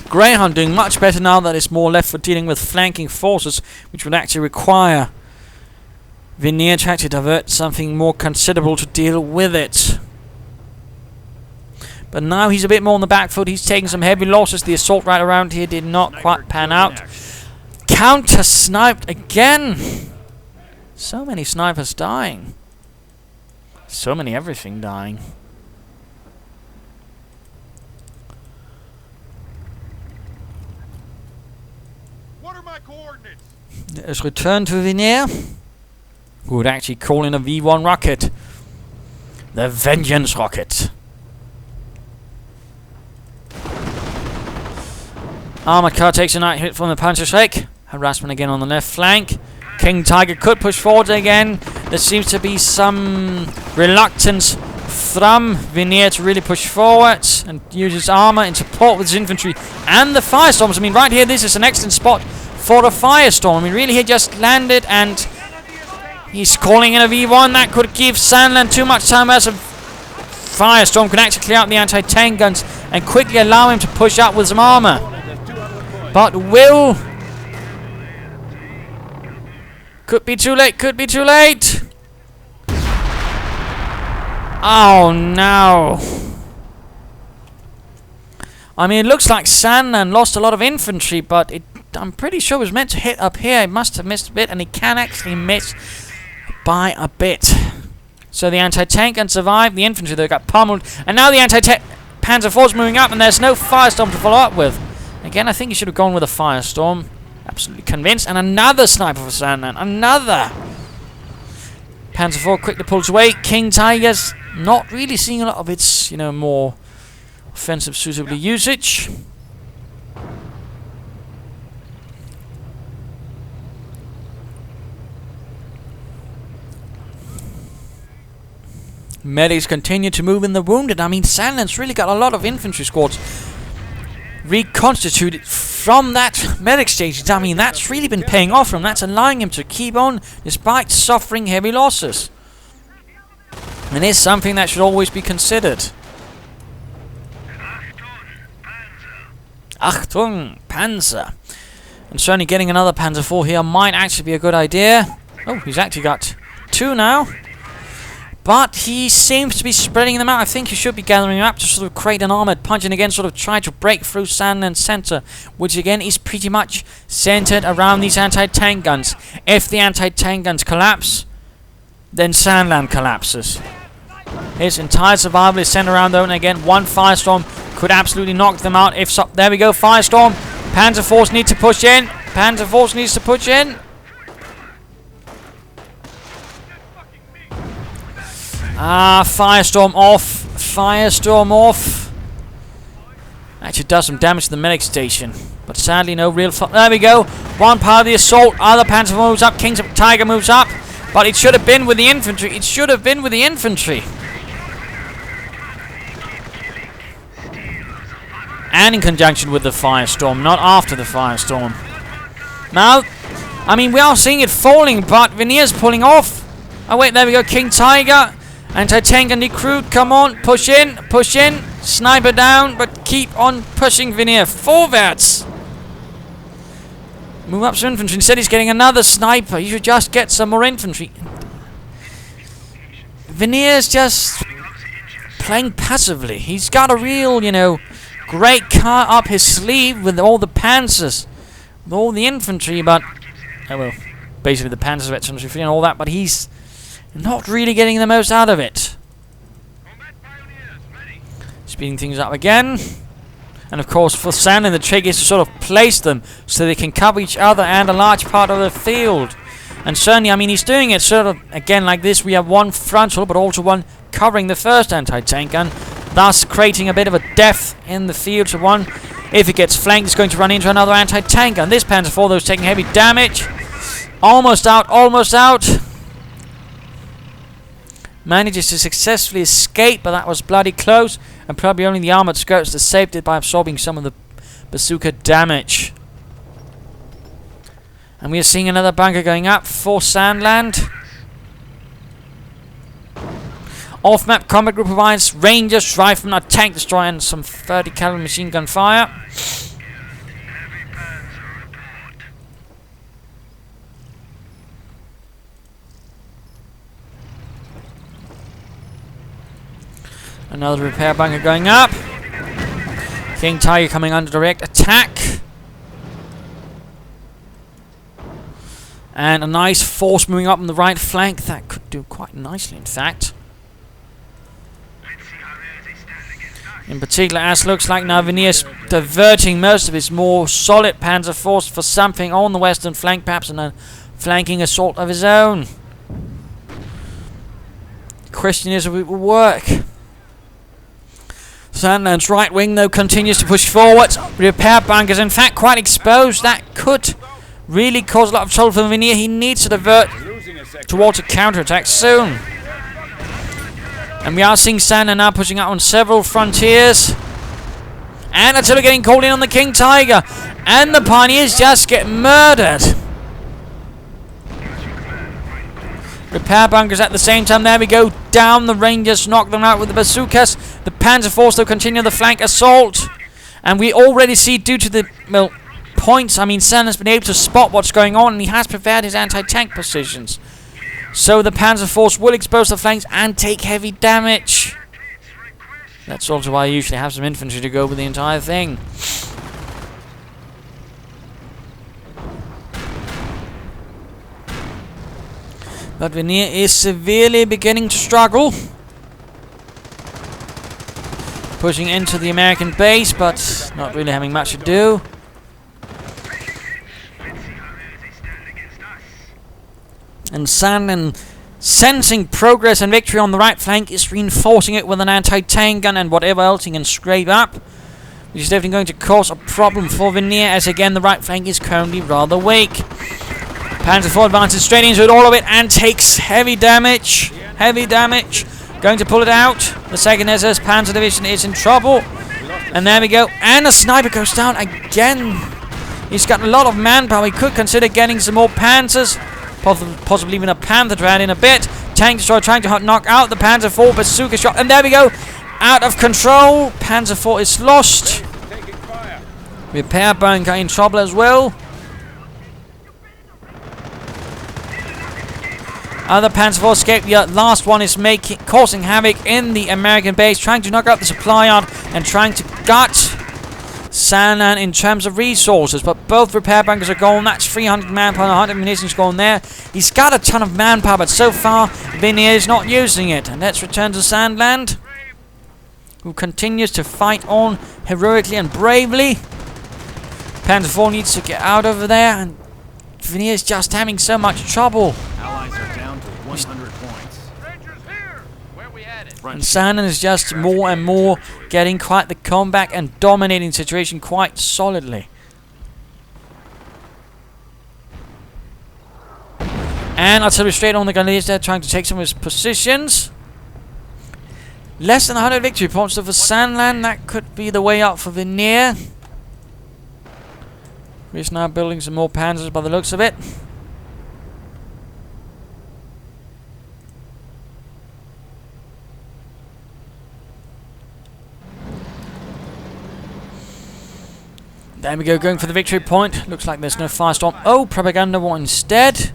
Greyhound doing much better now that it's more left for dealing with flanking forces, which would actually require Veneer to actually divert something more considerable to deal with it. But now he's a bit more on the back foot. He's taking some heavy losses. The assault right around here did not quite pan out. Counter-sniped again. So many snipers dying. So many everything dying. What are my coordinates? There's return to Veneer, who would actually call in a V1 rocket. The Vengeance rocket. Armored car takes a night hit from the Panzerschreck. Harassment again on the left flank. King Tiger could push forward again. There seems to be some reluctance from Veneer to really push forward and use his armor in support with his infantry and the firestorms. I mean, right here, this is an excellent spot for a firestorm. I mean, really, he just landed and he's calling in a V1. That could give Sandland too much time as a firestorm could actually clear out the anti-tank guns and quickly allow him to push up with some armor. But will... Could be too late, could be too late! Oh no! I mean, it looks like Sandland lost a lot of infantry, but I'm pretty sure it was meant to hit up here. It must have missed a bit, and he can actually miss by a bit. So the anti-tank can survive. The infantry, though, got pummeled. And now the anti-tank Panzer IV's moving up, and there's no firestorm to follow up with. Again, I think he should have gone with a firestorm. Absolutely convinced. And another sniper for Sandland. Another! Panzer IV quickly pulls away. King Tiger's not really seeing a lot of its, more offensive suitably usage. Medics continue to move in the wounded. I mean, Sandland's really got a lot of infantry squads reconstituted from that medic stage. I mean, that's really been paying off for him. That's allowing him to keep on despite suffering heavy losses. And it's something that should always be considered. Achtung, Panzer. And certainly getting another Panzer IV here might actually be a good idea. Oh, he's actually got 2 now. But he seems to be spreading them out. I think he should be gathering them up to sort of create an armoured punch and again sort of try to break through Sandland's centre, which again is pretty much centred around these anti-tank guns. If the anti-tank guns collapse, then Sandland collapses. His entire survival is centred around though, and again one firestorm could absolutely knock them out. If so, there we go, firestorm. Panzer Force need to push in. Panzer Force needs to push in. Firestorm off. Firestorm off. Actually does some damage to the medic station. But sadly no real there we go. One part of the assault. Other Panzer moves up. King's Tiger moves up. But it should have been with the infantry. It should have been with the infantry. And in conjunction with the firestorm. Not after the firestorm. Now, I mean, we are seeing it falling. But Veneer's pulling off. Oh wait, there we go. King Tiger. Anti-tank and recruit, come on, push in, sniper down, but keep on pushing Veneer, forwards! Move up some infantry, instead he's getting another sniper, you should just get some more infantry. Veneer's just playing passively, he's got a real, you know, great car up his sleeve with all the panzers, with all the infantry, but, oh well, basically the panzers, infantry and all that, but he's not really getting the most out of it. Speeding things up again. And of course for Sandland the trick is to sort of place them so they can cover each other and a large part of the field. And certainly, I mean, he's doing it sort of again like this. We have one frontal but also one covering the first anti-tank gun, thus creating a bit of a depth in the field. So one, if it gets flanked, it's going to run into another anti-tank gun. This Panzer IV though is taking heavy damage. Almost out, almost out. Manages to successfully escape, but that was bloody close, and probably only the armoured skirts that saved it by absorbing some of the bazooka damage. And we are seeing another bunker going up for Sandland. Off-map combat group provides Rangers, Riflemen, a tank destroyer, and some 30 caliber machine gun fire. Another repair bunker going up. King Tiger coming under direct attack. And a nice force moving up on the right flank. That could do quite nicely, in fact. In particular, as looks like now Veneer's diverting most of his more solid Panzer force for something on the western flank, perhaps in a flanking assault of his own. The question is if it will work. Sandland's right wing, though, continues to push forward. Repair bunkers, in fact, quite exposed. That could really cause a lot of trouble for Veneer. He needs to divert towards a counterattack soon. And we are seeing Sandland now pushing out on several frontiers. And artillery getting called in on the King Tiger. And the Pioneers just get murdered. Repair bunkers at the same time. There we go. Down the Rangers. Knock them out with the bazookas. The Panzer Force will continue the flank assault. And we already see, due to the, well, points, I mean, Sandland's been able to spot what's going on. And he has prepared his anti-tank positions. So the Panzer Force will expose the flanks and take heavy damage. That's also why I usually have some infantry to go with the entire thing. But Veneer is severely beginning to struggle. Pushing into the American base, but not really having much to do. And Sandland, sensing progress and victory on the right flank, is reinforcing it with an anti-tank gun and whatever else he can scrape up. Which is definitely going to cause a problem for Veneer, as again the right flank is currently rather weak. Panzer IV advances straight into it, all of it, and takes heavy damage. Heavy damage. Going to pull it out. The 2nd SS Panzer Division is in trouble. And there we go. And the sniper goes down again. He's got a lot of manpower. He could consider getting some more Panzers. Possibly even a Panther to add in a bit. Tank destroyer trying to knock out the Panzer IV bazooka shot. And there we go. Out of control. Panzer IV is lost. Repair bunker in trouble as well. Other Panzer IV escape. The last one is causing havoc in the American base, trying to knock out the supply yard and trying to gut Sandland in terms of resources. But both repair bunkers are gone. That's 300 manpower, 100 munitions gone there. He's got a ton of manpower, but so far Veneer is not using it. And let's return to Sandland, who continues to fight on heroically and bravely. Panzer IV needs to get out over there, and Veneer is just having so much trouble. Allies are down to 100 points. Rangers here! Where we at it? And Sandland is just more and more getting quite the comeback and dominating situation quite solidly. And artillery straight on the Grenadiers there, trying to take some of his positions. Less than 100 victory points for Sandland. That could be the way out for Veneer. He's now building some more panzers by the looks of it. There we go, going for the victory point. Looks like there's no firestorm. Oh, Propaganda war instead.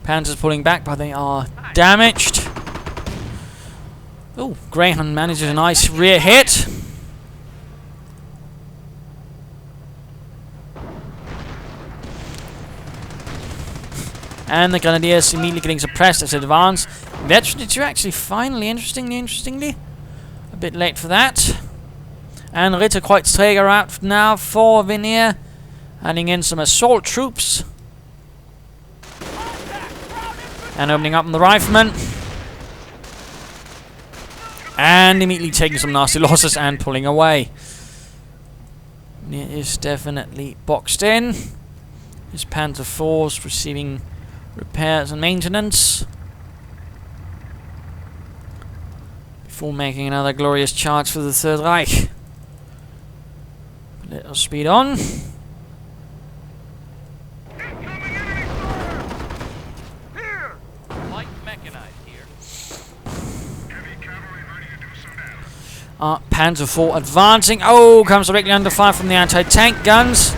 Panzers pulling back, but they are damaged. Oh, Greyhound manages a nice rear hit. And the Grenadiers immediately getting suppressed as they advance. Veteran 2 actually finally, interestingly. A bit late for that. And Ritter Kreuzträger out now for Veneer. Adding in some assault troops. And opening up on the riflemen. And immediately taking some nasty losses and pulling away. Veneer is definitely boxed in. His Panzer IV's receiving repairs and maintenance before making another glorious charge for the Third Reich. Let us speed on. Here! Light mechanized here. Panzer IV advancing. Oh, comes directly under fire from the anti-tank guns.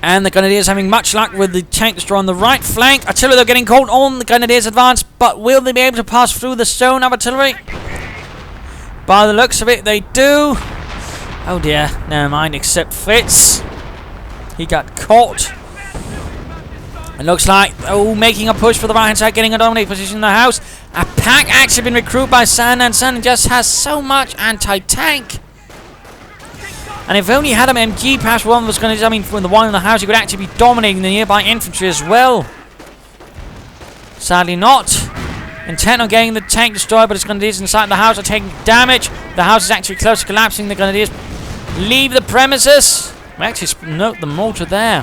And the Grenadiers having much luck with the tank destroyer on the right flank. Artillery, they're getting caught on the Grenadiers' advance, but will they be able to pass through the stone of artillery? By the looks of it, they do. Oh dear, never mind, except Fritz. He got caught. It looks like, oh, making a push for the right-hand side, getting a dominating position in the house. A pack actually been recruited by Sandland. Sandland just has so much anti-tank. And if only had an MG pass one was going to, I mean, from the one in the house, he could actually be dominating the nearby infantry as well. Sadly not. Intent on getting the tank destroyed, but it's Grenadiers inside the house are taking damage. The house is actually close to collapsing. The Grenadiers leave the premises. We actually note the mortar there.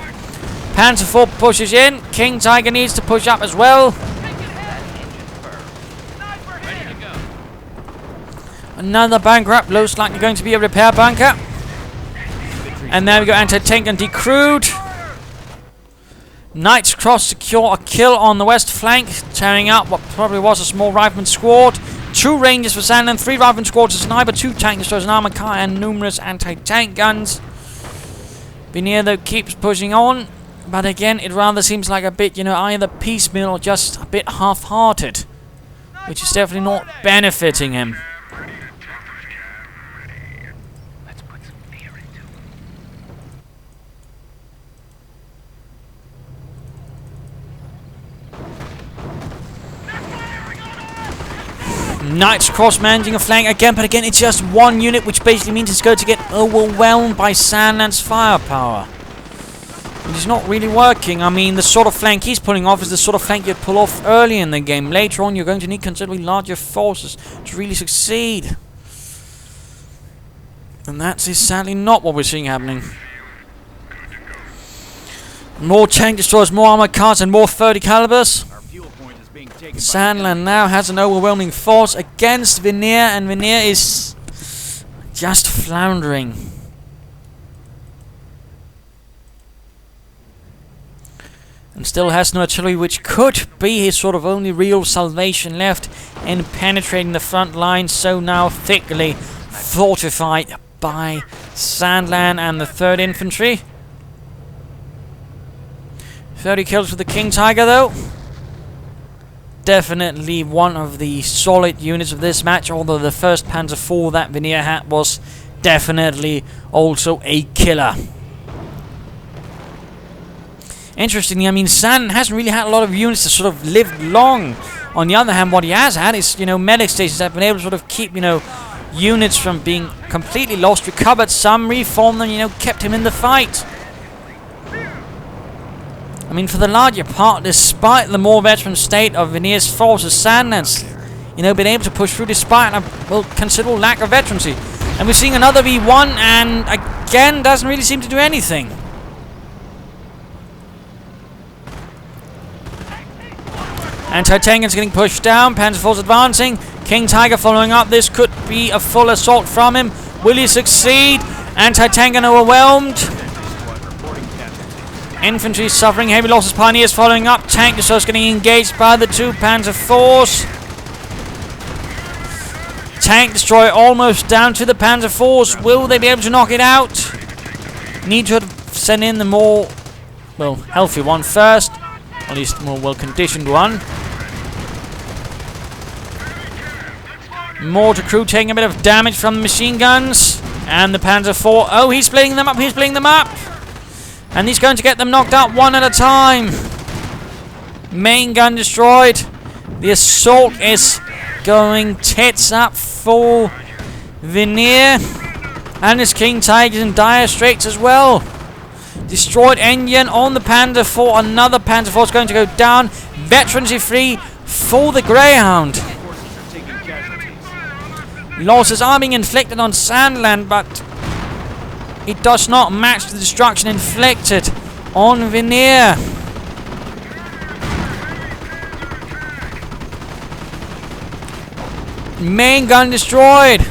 Panzer IV pushes in. King Tiger needs to push up as well. Another bunker up. Looks like they're going to be a repair bunker. And there we go, anti-tank and decrewed. Knights Cross secure a kill on the west flank, tearing out what probably was a small rifleman squad. 2 Rangers for Sandland, 3 rifleman squads, a sniper, 2 tank destroyers, an armored car, and numerous anti-tank guns. Veneer though keeps pushing on, but again it rather seems like a bit, either piecemeal or just a bit half-hearted, which is definitely not benefiting him. Knights Cross managing a flank again, but again it's just 1 unit, which basically means it's going to get overwhelmed by Sandland's firepower. It is not really working. I mean, the sort of flank he's pulling off is the sort of flank you'd pull off early in the game. Later on, you're going to need considerably larger forces to really succeed. And that is sadly not what we're seeing happening. More tank destroyers, more armored cars, and more 30 calibers. Sandland now has an overwhelming force against Veneer, and Veneer is just floundering. And still has no artillery, which could be his sort of only real salvation left in penetrating the front line, so now thickly fortified by Sandland and the 3rd Infantry. 30 kills for the King Tiger, though. Definitely one of the solid units of this match, although the first Panzer IV that Veneer had was definitely also a killer. Interestingly, I mean, Sandland hasn't really had a lot of units to sort of live long. On the other hand, what he has had is, you know, medic stations that have been able to sort of keep, you know, units from being completely lost, recovered some, reformed them, you know, kept him in the fight. I mean, for the larger part, despite the more veteran state of Veneer's forces, Sandland's, you know, been able to push through despite a considerable lack of veterancy. And we're seeing another V1, and again, doesn't really seem to do anything. Anti-tank is getting pushed down. Panzer IV's advancing. King Tiger following up. This could be a full assault from him. Will he succeed? Anti-tank and overwhelmed. Infantry suffering heavy losses. Pioneers following up. Tank destroyers getting engaged by the two Panzer IVs. Tank destroyer almost down to the Panzer IVs. Will they be able to knock it out? Need to send in the more, well, healthy one first. At least more well-conditioned one. Mortar crew taking a bit of damage from the machine guns. And the Panzer IV. Oh, he's splitting them up. He's splitting them up. And he's going to get them knocked out one at a time. Main gun destroyed. The assault is going tits up for Veneer. And his King Tiger's in dire straits as well. Destroyed engine on the Panzer IV. Another Panzer IV is going to go down. Veterancy free for the Greyhound. Losses are being inflicted on Sandland, but it does not match the destruction inflicted on Veneer. Main gun destroyed.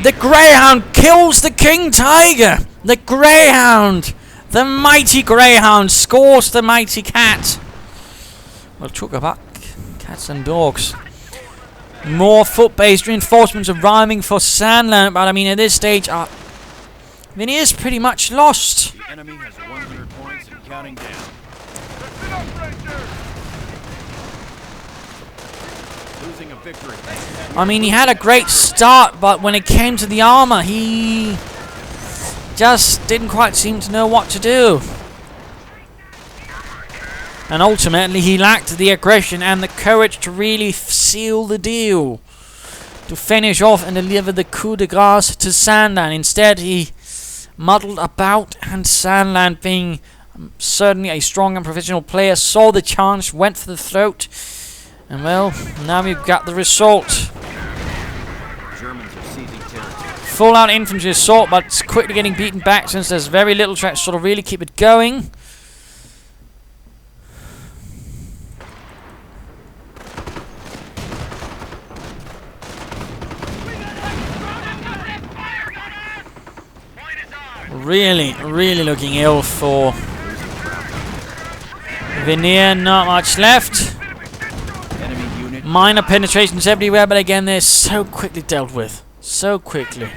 The Greyhound kills the King Tiger. The Greyhound. The mighty Greyhound scores the mighty cat. Well, talk about cats and dogs. More foot-based reinforcements arriving for Sandland, but I mean at this stage, Veneer's pretty much lost. The enemy has 100 points and counting down. Losing a victory. I mean, he had a great start, but when it came to the armor, he just didn't quite seem to know what to do. And ultimately, he lacked the aggression and the courage to really seal the deal. To finish off and deliver the coup de grace to Sandland. Instead, he muddled about, and Sandland, being certainly a strong and professional player, saw the chance, went for the throat. And well, now we've got the result. Germans are seizing territory. Full-out infantry assault, but it's quickly getting beaten back since there's very little to sort of really keep it going. Really looking ill for Veneer. Not much left. Enemy unit. Minor penetrations everywhere, but again, they're so quickly dealt with. So quickly.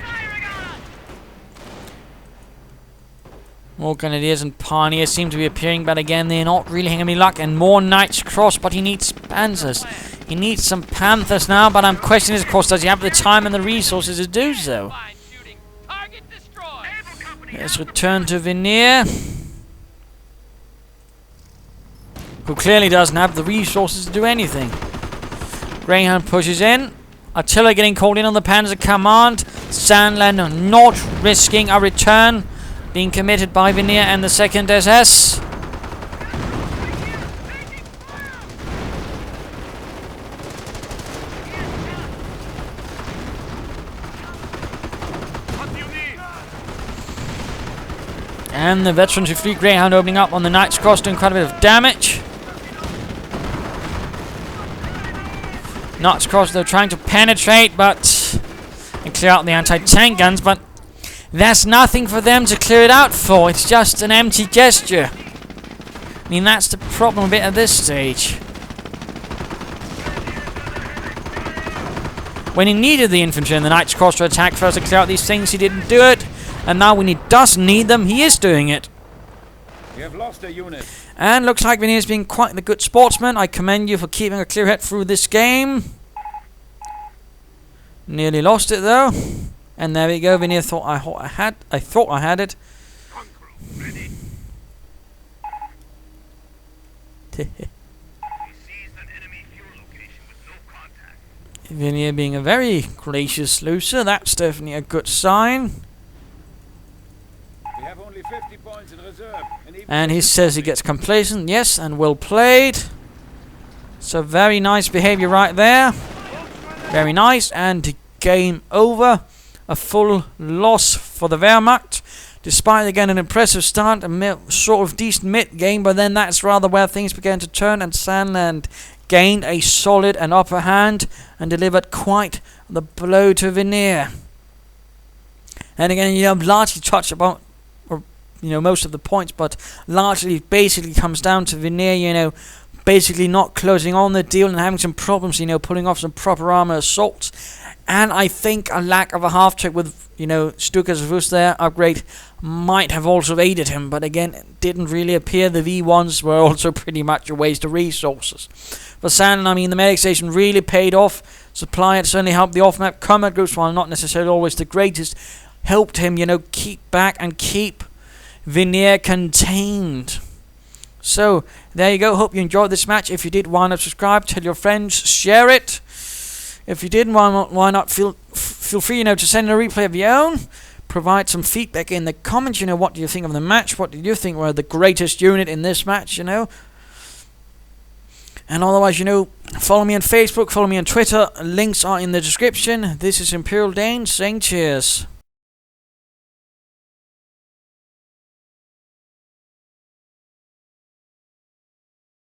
More Grenadiers and Pioneers seem to be appearing, but again, they're not really having any luck. And more Knights Cross, but he needs Panzers. He needs some Panthers now, but I'm questioning, of course, does he have the time and the resources to do so? Let's return to Veneer, who clearly doesn't have the resources to do anything. Greyhound pushes in. Artillery getting called in on the Panzer Command. Sandland not risking a return, being committed by Veneer and the 2nd SS. And the Veterans Free Greyhound opening up on the Knights Cross, doing quite a bit of damage. Knights Cross, though, trying to penetrate, and clear out the anti-tank guns, but that's nothing for them to clear it out for. It's just an empty gesture. I mean, that's the problem a bit at this stage. When he needed the infantry and the Knights Cross to attack first to clear out these things, he didn't do it. And now when he does need them, he is doing it. We have lost a unit. And looks like Veneer's being quite the good sportsman. I commend you for keeping a clear head through this game. Nearly lost it though. And there we go. Veneer thought I thought I had it. Ready. We seized an enemy fuel location with no contact. Veneer being a very gracious loser. That's definitely a good sign. We have only 50 points in reserve. And he says he gets complacent. Yes, and well played. So very nice behavior right there. Very nice. And game over. A full loss for the Wehrmacht. Despite again an impressive start, a sort of decent mid-game, but then that's rather where things began to turn, and Sandland gained a solid and upper hand and delivered quite the blow to Veneer. And again, you know, largely touched about, most of the points, but largely basically comes down to Veneer, basically not closing on the deal and having some problems, pulling off some proper armor assaults. And I think a lack of a half-track with, Stuka's Rus there upgrade might have also aided him. But again, it didn't really appear. The V1s were also pretty much a waste of resources. For Sandland, the medic station really paid off. Supply had certainly helped the off-map combat groups, while not necessarily always the greatest, helped him, keep back and keep Veneer contained. So, there you go. Hope you enjoyed this match. If you did, why not subscribe? Tell your friends. Share it. If you didn't, why not feel free, to send a replay of your own. Provide some feedback in the comments. What do you think of the match? What do you think were the greatest unit in this match? And otherwise, follow me on Facebook, follow me on Twitter. Links are in the description. This is Imperial Dane saying cheers.